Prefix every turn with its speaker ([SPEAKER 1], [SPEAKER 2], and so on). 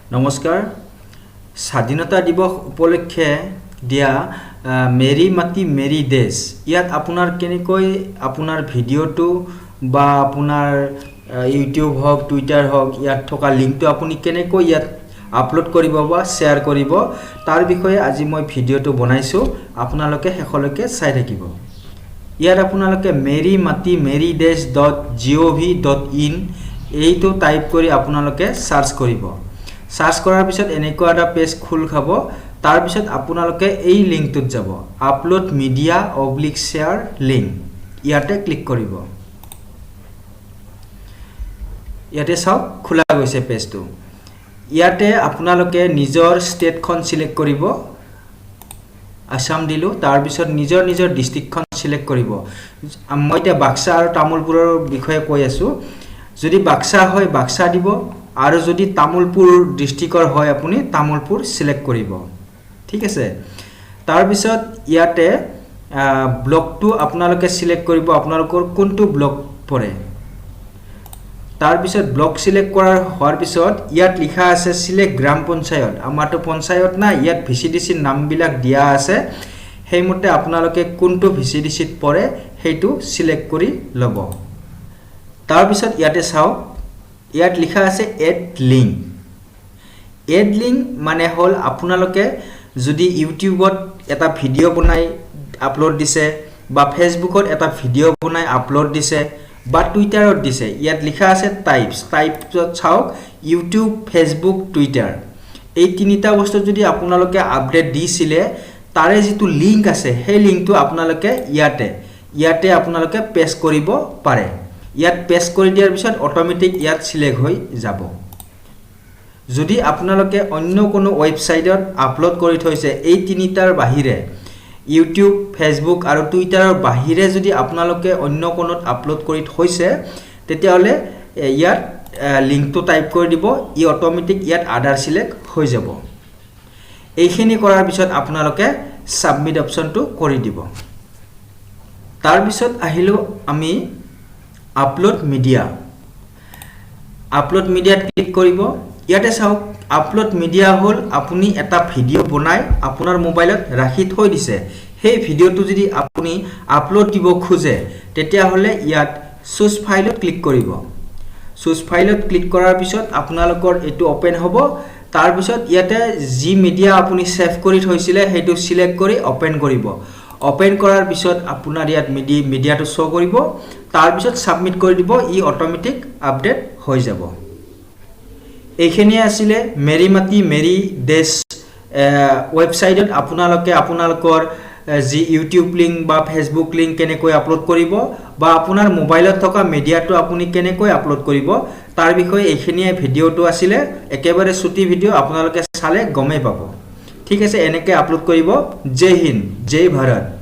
[SPEAKER 1] নমস্কাৰ স্বাধীনতা দিৱস উপলক্ষে দিয়া মেৰী মাটি মেৰী দেশ ইয়াত আপোনাৰ কেনেকৈ আপোনাৰ ভিডিঅ'টো বা আপোনাৰ ইউটিউব হওক টুইটাৰ হওক ইয়াত থকা লিংকটো আপুনি কেনেকৈ ইয়াত আপলোড কৰিব বা শ্বেয়াৰ কৰিব তাৰ বিষয়ে আজি মই ভিডিঅ'টো বনাইছো আপোনালোকে শেষলৈকে চাই থাকিব ইয়াত আপোনালোকে merymatimeridesh.gov.in এইটো টাইপ কৰি আপোনালোকে সাৰ্চ কৰিব সাৰ্চ কৰাৰ পিছত এনেকুৱা এটা পেজ খুল খাব তাৰ পিছত আপোনালোকে এই লিংকটোত যাব আপলোড মিডিয়া /share লিংক ইয়াতে ক্লিক কৰিব ইয়াতে সব খোলা গৈছে পেজটো ইয়াতে আপোনালোকে নিজৰ ষ্টেটখন সিলেক্ট কৰিব আসাম দিলো তাৰ পিছত নিজৰ ডিস্ট্ৰিক্টখন সিলেক্ট কৰিব মই এতিয়া বাক্সা আৰু তামুলপুৰৰ বিষয়ে কৈ আছো যদি বাক্সা হয় বাক্সা দিব আৰু যদি তামুলপুৰ ডিস্ট্ৰিক্টৰ হয় আপুনি তামুলপুৰ সিলেক্ট কৰিব ঠিক আছে তাৰ পিছত ইয়াতে ব্লকটো আপোনালোকে সিলেক্ট কৰিব আপোনালোকৰ কোনটো ব্লক পৰে তাৰ পিছত ব্লক সিলেক্ট কৰাৰ হোৱাৰ পিছত ইয়াত লিখা আছে সিলেক্ট গ্ৰাম পঞ্চায়ত আমাৰটো পঞ্চায়ত না ইয়াত ভিচিডিসি নামবিলাক দিয়া আছে হেইমতে আপোনালোকে কোনটো ভিচিডিসিত পৰে হেইটো সিলেক্ট কৰি লব তাৰ পিছত ইয়াতে চাও ইয়াত লিখা আছে এড লিংক মানে হল আপোনালোকে যদি ইউটিউবত এটা ভিডিও বনাই আপলোড দিছে বা ফেসবুকত এটা ভিডিও বনাই আপলোড দিছে বা টুইটাৰত দিছে ইয়াত লিখা আছে টাইপছত চাওক ইউটিউব ফেসবুক টুইটাৰ এই তিনিটা বস্তু যদি আপোনালোকে আপডেট দিছিলে তাৰে যেটো লিংক আছে সেই লিংকটো আপোনালোকে ইয়াতে আপোনালোকে পেস্ট কৰিব পাৰে ইয়াত পেস্ট কৰি দিয়াৰ পিছত অটোমেটিক ইয়াত সিলেক্ট হৈ যাব যদি আপোনালোকে অন্য কোনো ওয়েবসাইটত আপলোড কৰি থৈছে এই তিনিটাৰ বাহিৰে ইউটিউব ফেসবুক আৰু টুইটাৰৰ বাহিৰে যদি আপোনালোকে অন্য কোনত আপলোড কৰি থৈছে তেতিয়াহলে ইয়াত লিংকটো টাইপ কৰি দিব ই অটোমেটিক ইয়াত আদাৰ সিলেক্ট হৈ যাব এইখিনি কৰাৰ পিছত আপোনালোকে সাবমিট অপচনটো কৰি দিব তাৰ পিছত আহিলো আমি আপলোড মিডিয়াত ক্লিক কৰিব ইয়াতে চাওক আপলোড মিডিয়া হল আপুনি এটা ভিডিও বনাই আপোনাৰ মোবাইলত ৰাখি থৈ দিছে সেই ভিডিওটো যদি আপুনি আপলোড দিব খোজে তেতিয়া হলে ইয়াত চুজ ফাইলত ক্লিক কৰিব চুজ ফাইলত ক্লিক কৰাৰ পিছত আপোনালোকৰ এটো ওপেন হ'ব তাৰ পিছত ইয়াতে জি মিডিয়া আপুনি সেভ কৰি থৈছিলে হেতু সিলেক্ট কৰি ওপেন কৰিব ওপেন কৰাৰ পিছত আপোনাৰ ইয়াত মিডিয়াটো শো কৰিব তাৰ পিছত সাবমিট কৰি দিব ই অটোমেটিক আপডেট হৈ যাব এইখিনি আছিল মেৰী মাটি মেৰী দেশ ওয়েবসাইটত আপোনালোকৰ জি ইউটিউব লিংক বা ফেসবুক লিংক কেনেকৈ আপলোড কৰিব বা আপোনাৰ মোবাইলত থকা মিডিয়াটো আপুনি কেনেকৈ আপলোড কৰিব তাৰ বিষয়ে এইখিনিয়ে ভিডিওটো আছিল একেবাৰে ছুটি ভিডিও আপোনালোকে চালে গমে পাব ঠিক আছে এনেকৈ আপলোড কৰিব জয় হিন্দ জয় ভাৰত